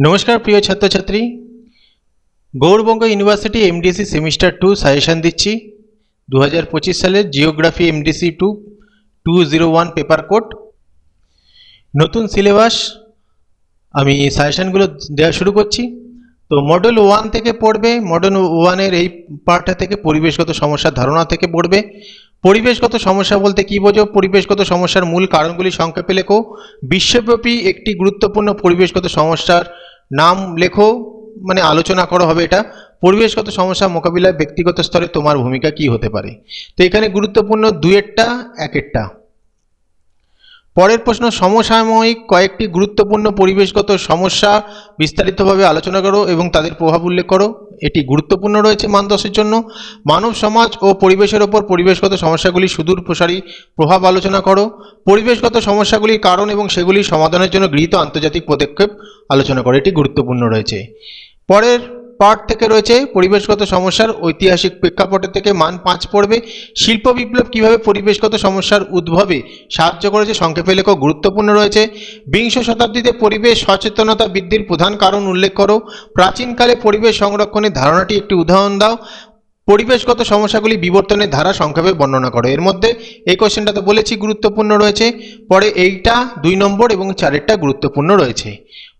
নমস্কার প্রিয় ছাত্রছাত্রী, Gour Banga university MDC semester 2 suggestion দিচ্ছি 2025 সালের জিওগ্রাফি এমডিসি 201 পেপার কোড। নতুন সিলেবাস আমি সাজেশনগুলো দেওয়া শুরু করছি। তো মডেল 1 থেকে পড়বে। মডেল 1 এর এই পার্টটা থেকে পরিবেশগত সমস্যার ধারণা থেকে পড়বে। পরিবেশগত সমস্যা বলতে কী বোঝো, পরিবেশগত সমস্যার মূল কারণগুলি সংক্ষেপে লেখো, বিশ্বব্যাপী একটি গুরুত্বপূর্ণ পরিবেশগত সমস্যার নাম লেখো, মানে আলোচনা করা হবে এটা। পরিবেশগত সমস্যা মোকাবিলায় ব্যক্তিগত স্তরে তোমার ভূমিকা কি হতে পারে। তো এখানে গুরুত্বপূর্ণ দুয়েরটা একেরটা। পরের প্রশ্ন, সমসাময়িক কয়েকটি গুরুত্বপূর্ণ পরিবেশগত সমস্যা বিস্তারিতভাবে আলোচনা করো এবং তাদের প্রভাব উল্লেখ করো। এটি গুরুত্বপূর্ণ রয়েছে মান 10-এর জন্য। মানব সমাজ ও পরিবেশের ওপর পরিবেশগত সমস্যাগুলির সুদূর প্রসারী প্রভাব আলোচনা করো। পরিবেশগত সমস্যাগুলির কারণ এবং সেগুলির সমাধানের জন্য গৃহীত আন্তর্জাতিক পদক্ষেপ আলোচনা করো। এটি গুরুত্বপূর্ণ রয়েছে। পরের পার্ট থেকে রয়েছে পরিবেশগত সমস্যার ঐতিহাসিক প্রেক্ষাপটের থেকে মান 5 পড়বে। শিল্প বিপ্লব কিভাবে পরিবেশগত সমস্যার উদ্ভবে সাহায্য করেছে সংক্ষেপে লেখো, গুরুত্বপূর্ণ রয়েছে। বিংশ শতাব্দীতে পরিবেশ সচেতনতা বৃদ্ধির প্রধান কারণ উল্লেখ করো। প্রাচীনকালে পরিবেশ সংরক্ষণের ধারণাটি একটি উদাহরণ দাও। পরিবেশগত সমস্যাগুলি বিবর্তনের ধারা সংক্ষেপে বর্ণনা করো। এর মধ্যে এই কোশ্চেনটা তো বলেছি গুরুত্বপূর্ণ রয়েছে। পরে এইটা 2 নম্বর এবং 4এরটা গুরুত্বপূর্ণ রয়েছে।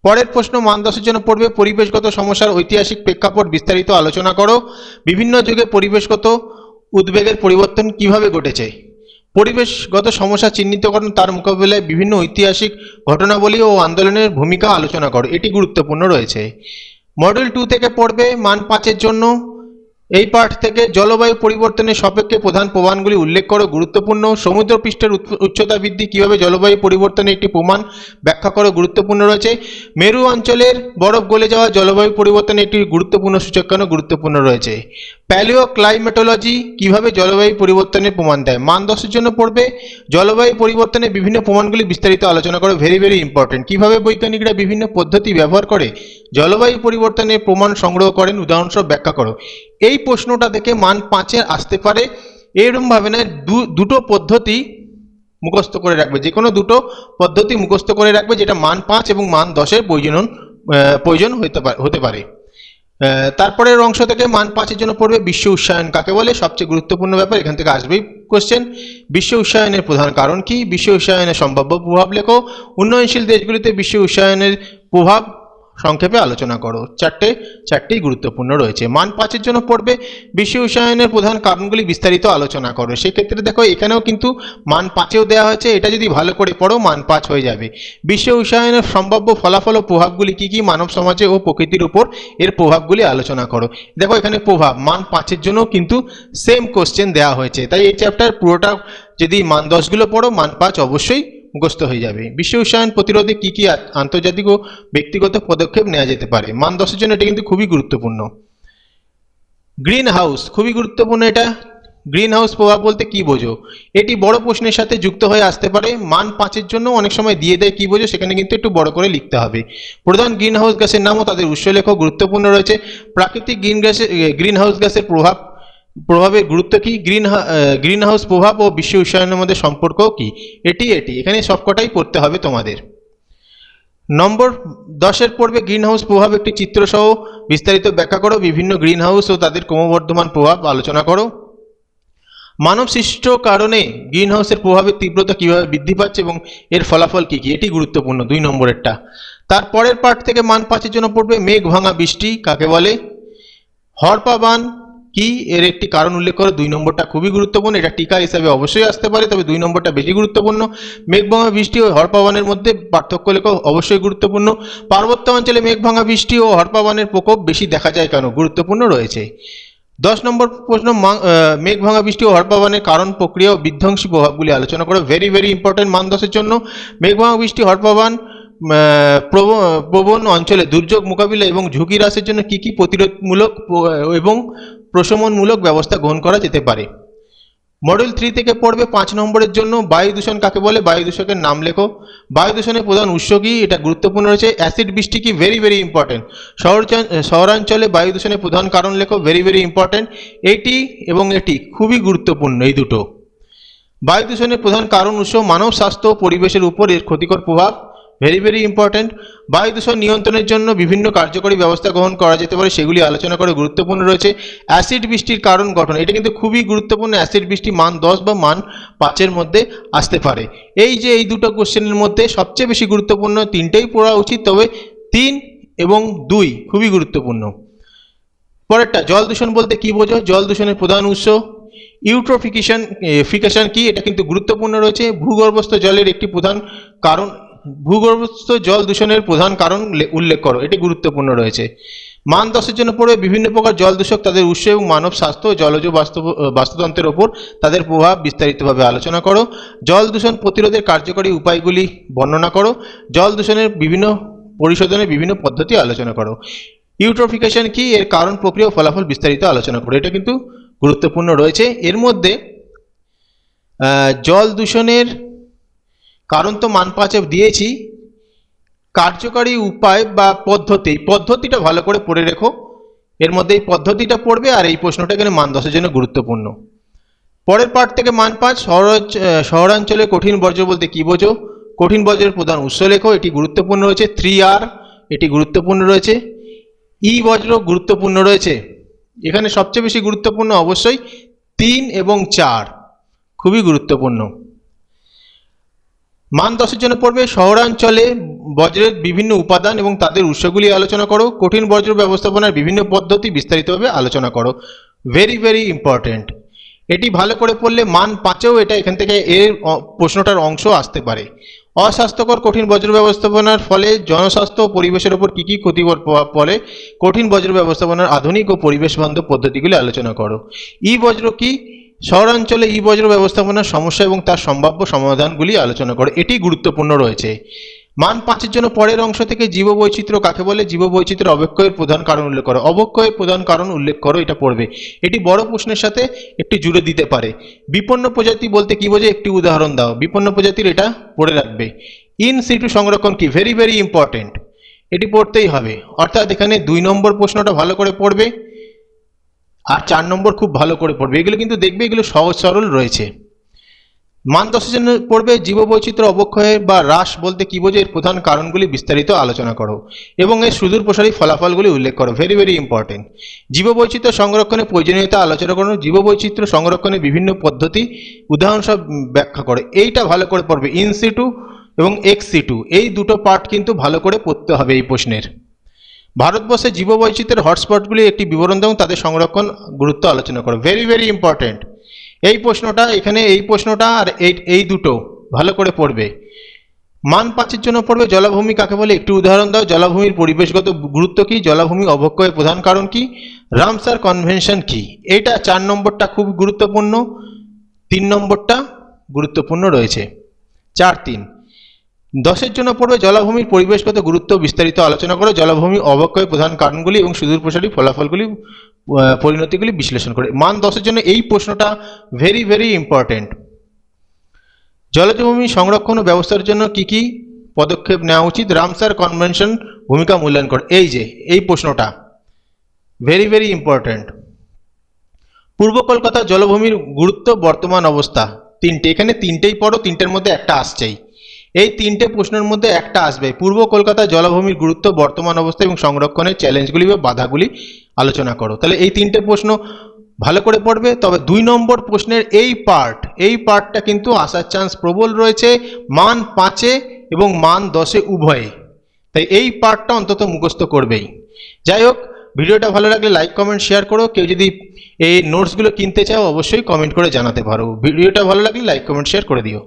পরের প্রশ্ন মান 10-এর জন্য পড়বে পরিবেশগত সমস্যার ঐতিহাসিক প্রেক্ষাপট বিস্তারিত আলোচনা করো। বিভিন্ন যুগে পরিবেশগত উদ্বেগের পরিবর্তন কিভাবে ঘটেছে। পরিবেশগত সমস্যা চিহ্নিতকরণ, তার মোকাবিলায় বিভিন্ন ঐতিহাসিক ঘটনাবলী ও আন্দোলনের ভূমিকা আলোচনা করো। এটি গুরুত্বপূর্ণ রয়েছে। মডেল 2 থেকে পড়বে মান 5-এর জন্য। এই পাঠ থেকে জলবায়ু পরিবর্তনের সাপেক্ষে প্রধান প্রমাণগুলি উল্লেখ করো, গুরুত্বপূর্ণ। সমুদ্রপৃষ্ঠের উচ্চতা বৃদ্ধি কিভাবে জলবায়ু পরিবর্তনের একটি প্রমাণ ব্যাখ্যা করো, গুরুত্বপূর্ণ রয়েছে। মেরু অঞ্চলের বরফ গলে যাওয়া জলবায়ু পরিবর্তনের একটি গুরুত্বপূর্ণ সূচক কেন, গুরুত্বপূর্ণ রয়েছে। প্যালিও ক্লাইমেটোলজি কিভাবে জলবায়ু পরিবর্তনের প্রমাণ দেয়। মান 10-এর জন্য পড়বে জলবায়ু পরিবর্তনের বিভিন্ন প্রমাণগুলি বিস্তারিত আলোচনা করো, ভেরি ইম্পর্টেন্ট। কিভাবে বৈজ্ঞানিকরা বিভিন্ন পদ্ধতি ব্যবহার করে জলবায়ু পরিবর্তনের প্রমাণ সংগ্রহ করেন, উদাহরণস্বরূপ ব্যাখ্যা করো। এই প্রশ্নটা দেখে মান 5-এ আসতে পারে। এরকমভাবে না, দুটো পদ্ধতি মুখস্থ করে রাখবে, যে কোনো দুটো পদ্ধতি মুখস্থ করে রাখবে, যেটা মান 5 এবং মান 10-এর প্রয়োজন হতে পারে। তারপরের অংশ থেকে মান 5-এর জন্য পড়বে বিশ্ব উষ্ণায়ন কাকে বলে, সবচেয়ে গুরুত্বপূর্ণ ব্যাপার। এখান থেকে আসবেই কোশ্চেন। বিশ্ব উষ্ণায়নের প্রধান কারণ কি, বিশ্ব উষ্ণায়নের সম্ভাব্য প্রভাব লেখো। উন্নয়নশীল দেশগুলিতে বিশ্ব উষ্ণায়নের প্রভাব সংক্ষেপে আলোচনা করো। চারটেই গুরুত্বপূর্ণ রয়েছে। মান 5-এর জন্য পড়বে বিশ্ব উষ্ণায়নের প্রধান কারণগুলি বিস্তারিত আলোচনা করো। সেক্ষেত্রে দেখো এখানেও কিন্তু মান 5-এও দেওয়া হয়েছে, এটা যদি ভালো করে পড়ো মান 5 হয়ে যাবে। বিশ্ব উষ্ণায়নের সম্ভাব্য ফলাফল ও প্রভাবগুলি কি কি, মানব সমাজে ও প্রকৃতির উপর এর প্রভাবগুলি আলোচনা করো। দেখো এখানে প্রভাব মান 5-এর জন্য কিন্তু সেম কোশ্চেন দেওয়া হয়েছে, তাই এই চ্যাপ্টার পুরোটা যদি মান 10গুলো পড়ো মান 5 অবশ্যই মুখস্থ হয়ে যাবে। বিশ্ব উষ্ণায়ন প্রতিরোধে কি কি আন্তর্জাতিক ও ব্যক্তিগত পদক্ষেপ নেওয়া যেতে পারে। মান 10-এর জন্য এটা কিন্তু খুবই গুরুত্বপূর্ণ। গ্রিন হাউস খুবই গুরুত্বপূর্ণ। এটা গ্রিন হাউস প্রভাব বলতে কি বোঝো, এটি বড় প্রশ্নের সাথে যুক্ত হয়ে আসতে পারে। মান 5-এর জন্য অনেক সময় দিয়ে দেয় কি বোঝো, সেখানে কিন্তু একটু বড় করে লিখতে হবে। প্রধান গ্রিন হাউস গ্যাসের নাম ও তাদের উৎস লেখো, গুরুত্বপূর্ণ রয়েছে। প্রাকৃতিক গ্রিন হাউস গ্যাসের প্রভাবের গুরুত্ব কি, গ্রিন হাউস প্রভাব ও বিশ্ব উষ্ণায়নের মধ্যে সম্পর্ক কি, এটি এখানে সবকটাই পড়তে হবে তোমাদের। নম্বর 10-এর পড়বে গ্রিন হাউস প্রভাব একটি চিত্র সহ বিস্তারিত ব্যাখ্যা করো। বিভিন্ন গ্রিন হাউস ও তাদের ক্রমবর্ধমান প্রভাব আলোচনা করো। মানব সৃষ্ট কারণে গ্রিন হাউসের প্রভাবের তীব্রতা কিভাবে বৃদ্ধি পাচ্ছে এবং এর ফলাফল কি কি, এটি গুরুত্বপূর্ণ 2 নম্বরেরটা। তারপরের পার্ট থেকে মান 5-এর জন্য পড়বে মেঘ ভাঙা বৃষ্টি কাকে বলে। হরপাবান কি, এর একটি কারণ উল্লেখ করো, 2 নম্বরটা খুবই গুরুত্বপূর্ণ। এটা টিকা হিসাবে অবশ্যই আসতে পারে, তবে 2 নম্বরটা বেশি গুরুত্বপূর্ণ। মেঘভাঙা বৃষ্টি ও হরপাবানের মধ্যে পার্থক্য লেখো, অবশ্যই গুরুত্বপূর্ণ। পার্বত্য অঞ্চলে মেঘভাঙা বৃষ্টি ও হরপাবানের প্রকোপ বেশি দেখা যায় কেন, গুরুত্বপূর্ণ রয়েছে। 10 নম্বর প্রশ্ন, মেঘভাঙা বৃষ্টি ও হরপাবানের কারণ, প্রক্রিয়া ও বিধ্বংসী প্রভাবগুলি আলোচনা করো, ভেরি ইম্পর্টেন্ট মান 10-এর জন্য। মেঘভাঙা বৃষ্টি হরপাবান প্রবণ অঞ্চলে দুর্যোগ মোকাবিলা এবং ঝুঁকি হ্রাসের জন্য কি কি প্রতিরোধমূলক এবং প্রশমনমূলক ব্যবস্থা গ্রহণ করা যেতে পারে। মডেল 3 থেকে পড়বে 5 নম্বরের জন্য বায়ু দূষণ কাকে বলে, বায়ু দূষকের নাম লেখো। বায়ু দূষণের প্রধান উৎস কি, এটা গুরুত্বপূর্ণ রয়েছে। অ্যাসিড বৃষ্টি কি, ভেরি ইম্পর্টেন্ট। শহরাঞ্চলে বায়ু দূষণের প্রধান কারণ লেখো, ভেরি ইম্পর্টেন্ট। এটি এবং এটি খুবই গুরুত্বপূর্ণ এই দুটো। বায়ু দূষণের প্রধান কারণ উৎস, মানব স্বাস্থ্য ও পরিবেশের উপর এর ক্ষতিকর প্রভাব, ভেরি ভেরি ইম্পর্টেন্ট। বায়ু দূষণ নিয়ন্ত্রণের জন্য বিভিন্ন কার্যকরী ব্যবস্থা গ্রহণ করা যেতে পারে, সেগুলি আলোচনা করে গুরুত্বপূর্ণ রয়েছে। অ্যাসিড বৃষ্টির কারণ গঠন, এটা কিন্তু খুবই গুরুত্বপূর্ণ। অ্যাসিড বৃষ্টি মান 10 বা মান 5-এর মধ্যে আসতে পারে। এই যে এই দুটো কোশ্চেনের মধ্যে সবচেয়ে বেশি গুরুত্বপূর্ণ, তিনটেই পড়া উচিত, তবে 3 এবং 2 খুবই গুরুত্বপূর্ণ। পরেরটা, জল দূষণ বলতে কি বোঝো? জল দূষণের প্রধান উৎস। ইউট্রোফিকেশন কি, এটা কিন্তু গুরুত্বপূর্ণ রয়েছে। ভূগর্ভস্থ জলের একটি প্রধান কারণ, ভূগর্ভস্থ জল দূষণের প্রধান কারণ উল্লেখ করো, এটি গুরুত্বপূর্ণ রয়েছে। মান 10-এর জন্য পড়বে বিভিন্ন প্রকার জল দূষক, তাদের উৎস এবং মানব স্বাস্থ্য ও জলজ বাস্তুতন্ত্রের ওপর তাদের প্রভাব বিস্তারিতভাবে আলোচনা করো। জল দূষণ প্রতিরোধের কার্যকরী উপায়গুলি বর্ণনা করো। জল দূষণের বিভিন্ন পরিশোধনের বিভিন্ন পদ্ধতি আলোচনা করো। ইউট্রোফিকেশন কি, এর কারণ, প্রক্রিয়া ও ফলাফল বিস্তারিত আলোচনা করো, এটা কিন্তু গুরুত্বপূর্ণ রয়েছে। এর মধ্যে জল দূষণের কারণ তো মান 5-এ দিয়েছি, কার্যকরী উপায় বা পদ্ধতিটা ভালো করে পড়ে রেখো। এর মধ্যে এই পদ্ধতিটা পড়বে, আর এই প্রশ্নটা এখানে মান 10-এর জন্য গুরুত্বপূর্ণ। পরের পার্ট থেকে মান 5, শহরাঞ্চলে কঠিন বর্জ্য বলতে কি বোঝো? কঠিন বর্জ্যের প্রধান উৎস লেখো, এটি গুরুত্বপূর্ণ রয়েছে। 3R, এটি গুরুত্বপূর্ণ রয়েছে। বজ্র গুরুত্বপূর্ণ রয়েছে। এখানে সবচেয়ে বেশি গুরুত্বপূর্ণ অবশ্যই 3 এবং 4, খুবই গুরুত্বপূর্ণ। মান 10-এর জন্য পড়বে শহরাঞ্চলে বজ্রের বিভিন্ন উপাদান এবং তাদের উৎসগুলি আলোচনা করো। কঠিন বজ্র ব্যবস্থাপনার বিভিন্ন পদ্ধতি বিস্তারিতভাবে আলোচনা করো, ভেরি ভেরি ইম্পর্টেন্ট। এটি ভালো করে পড়লে মান 5-এও এটা এখান থেকে এর প্রশ্নটার অংশ আসতে পারে। অস্বাস্থ্যকর কঠিন বজ্র ব্যবস্থাপনার ফলে জনস্বাস্থ্য ও পরিবেশের ওপর কী কী ক্ষতিকর প্রভাব পড়ে, কঠিন বজ্র ব্যবস্থাপনার আধুনিক ও পরিবেশ বান্ধব পদ্ধতিগুলি আলোচনা করো। বজ্র কি, শহরাঞ্চলে বজ্র ব্যবস্থাপনার সমস্যা এবং তার সম্ভাব্য সমাধানগুলি আলোচনা করো, এটি গুরুত্বপূর্ণ রয়েছে। মান 5-এর জন্য পরের অংশ থেকে জীববৈচিত্র্য কাকে বলে, জীববৈচিত্র্যের অবক্ষয়ের প্রধান কারণ উল্লেখ করো। অবক্ষয়ের প্রধান কারণ উল্লেখ করো, এটা পড়বে। এটি বড় প্রশ্নের সাথে একটু জুড়ে দিতে পারে। বিপন্ন প্রজাতি বলতে কি বোঝে, একটি উদাহরণ দাও। বিপন্ন প্রজাতির এটা পড়ে রাখবে। ইন সিটু সংরক্ষণ কি, ভেরি ভেরি ইম্পর্টেন্ট, এটি পড়তেই হবে। অর্থাৎ এখানে 2 নম্বর প্রশ্নটা ভালো করে পড়বে, আর 4 নম্বর খুব ভালো করে পড়বে। এগুলো কিন্তু দেখবে এগুলো সহজ সরল রয়েছে। মান 10-এর জন্য পড়বে জীববৈচিত্র্য অবক্ষয় বা হ্রাস বলতে কি বোঝে, এর প্রধান কারণগুলি বিস্তারিত আলোচনা করো এবং এর সুদূর প্রসারী ফলাফলগুলি উল্লেখ করো, ভেরি ভেরি ইম্পর্টেন্ট। জীববৈচিত্র্য সংরক্ষণের প্রয়োজনীয়তা আলোচনা করো। জীববৈচিত্র্য সংরক্ষণের বিভিন্ন পদ্ধতি উদাহরণ সব ব্যাখ্যা করো, এইটা ভালো করে পড়বে। ইন সিটু এবং এক্স সিটু, এই দুটো পার্ট কিন্তু ভালো করে পড়তে হবে এই প্রশ্নের। ভারতবর্ষে জীববৈচিত্র্যের হটস্পটগুলি একটি বিবরণ এবং তাদের সংরক্ষণ গুরুত্ব আলোচনা করো, ভেরি ভেরি ইম্পর্টেন্ট। এই প্রশ্নটা এখানে, এই প্রশ্নটা আর এই দুটো ভালো করে পড়বে। মান 5-এর জন্য পড়বে জলাভূমি কাকে বলে, একটি উদাহরণ দাও। জলাভূমির পরিবেশগত গুরুত্ব কি, জলাভূমি অবক্ষয়ের প্রধান কারণ কি, রামসার কনভেনশন কি। এইটা 4 নম্বরটা খুব গুরুত্বপূর্ণ, 3 নম্বরটা গুরুত্বপূর্ণ রয়েছে। 4-3। 10-এর জন্য পড়বে জলাভূমির পরিবেশগত গুরুত্ব বিস্তারিত আলোচনা করে। জলাভূমি অবক্ষয়ের প্রধান কারণগুলি এবং সুদূরপ্রসারী ফলাফলগুলি পরিণতিগুলি বিশ্লেষণ করে। মান 10-এর জন্য এই প্রশ্নটা ভেরি ভেরি ইম্পর্টেন্ট। জলজভূমি সংরক্ষণ ও ব্যবস্থার জন্য কি কি পদক্ষেপ নেওয়া উচিত, রামসার কনভেনশন ভূমিকা মূল্যায়ন করে। এই যে এই প্রশ্নটা ভেরি ভেরি ইম্পর্টেন্ট। পূর্ব কলকাতা জলভূমির গুরুত্ব, বর্তমান অবস্থা, 3টে, এখানে 3টেই পড়ো, 3টের মধ্যে একটা আসছেই। এই 3টে প্রশ্নের মধ্যে একটা আসবে। পূর্ব কলকাতা জলাভূমির গুরুত্ব, বর্তমান অবস্থা এবং সংরক্ষণের চ্যালেঞ্জগুলি বা বাধাগুলি আলোচনা করো। তাহলে এই 3টে প্রশ্ন ভালো করে পড়বে। তবে 2 নম্বর প্রশ্নের এই পার্টটা কিন্তু আসার চান্স প্রবল রয়েছে মান 5-এ এবং মান 10-এ উভয়ে, তাই এই পার্টটা অন্তত মুখস্থ করবেই। যাই হোক, ভিডিওটা ভালো লাগলে লাইক কমেন্ট শেয়ার করো। কেউ যদি এই নোটসগুলো কিনতে চাও অবশ্যই কমেন্ট করে জানাতে পারো। ভিডিওটা ভালো লাগলে লাইক কমেন্ট শেয়ার করে দিও।